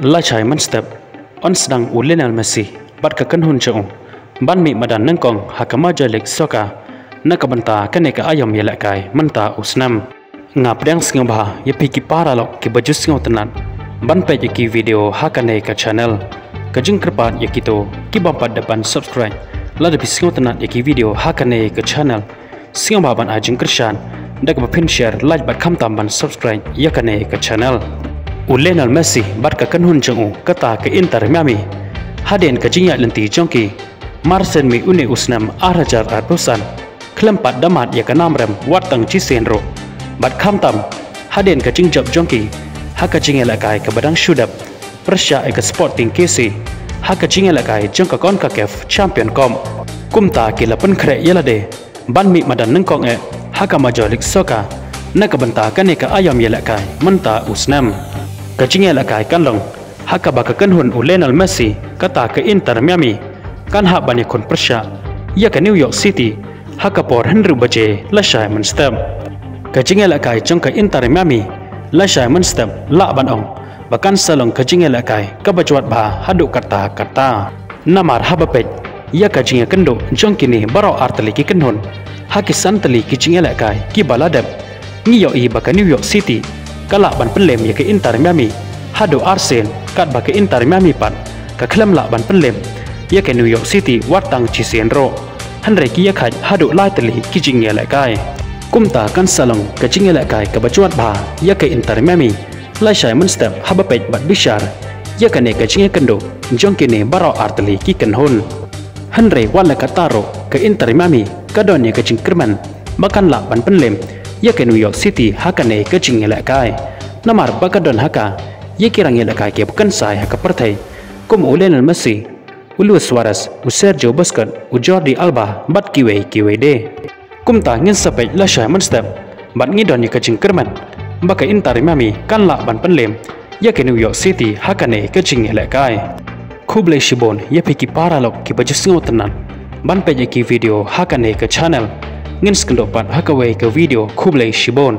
la chai man step on sedang Lionel Messi bat ka kan hun chong ban mi madan nang kong hakama jalik soka nakabanta kaneka ayam yelakai manta usnam ngap dang singba ye piki para lok ki baju singo tenan ban pe ki video hakane ka channel ka jing kerpat ye kito ki bampat depan subscribe la de singo tenan ye ki video hakane ka channel singo ban ajing kershan dak ba pin share like bat kham tam ban subscribe ye kane ka channel Lionel Messi bat ka kan hun chong kata ke Inter Miami haden ka jingya lenti jongki Marcel mi une usnam arajar atusan kelempat damat ya kanam rem watang cisenro bat khamtam haden ka jingjab jongki haka jingela kai ka badang shudap Persia ke Sporting KC haka jingela kai jong ka kon ka kef champion kumta kila pen kre yelade ban mi madan nengkong haka majolik soka nakabanta kaneka ayam yela kai menta usnam ka jingela kai kanlong haka baka kan hun Lionel Messi kata ke Inter Miami kan hak bani kon Persia ya ke New York City haka por Henry baje la shai man step ka jingela kai jong ka Inter Miami la shai man step la ban ong bakan salong ka jingela kai ka bajwat ba hadu kata namar habapet ya ka jinga kendo jong kini baro artali ki kenhon haki santali ki jingela kai ki baladap ngiyo i baka New York City kala ban pelem ya ke Inter Miami hadu Arsenal kat baka Inter Miami pan ka klam la ban pelem ya ke New York City watang cisenro Henry ki ya khai hadu lai tali ki jingela kai kumta kan salong ka jingela kai ka bacuat ba ya ke Inter Miami lai shai man step habapet bat bishar ya ke ne ka jinga kendo jong kini baro artali ki kenhon Henry wala kataro ke Inter Miami kadon ya ke jingkerman bakan la ban pelem ya ke New York City hakane ke jingela kai namar bakadon haka ye kirang yela kai ke bukan sai haka partai kum Lionel Messi Luis Suarez Sergio Busquets Jordi Alba bat kiwe de kumta ngin sapet la shai man step bat ngidon ye ke jingkerman baka Inter Miami kan la ban penlem ya ke New York City hakane ke jingela kai Kublai Shibon ye piki paralok ki baju singo tenan ban pe ki video hakane ke channel ngin skendopat hakawe ke video Kublai Shibon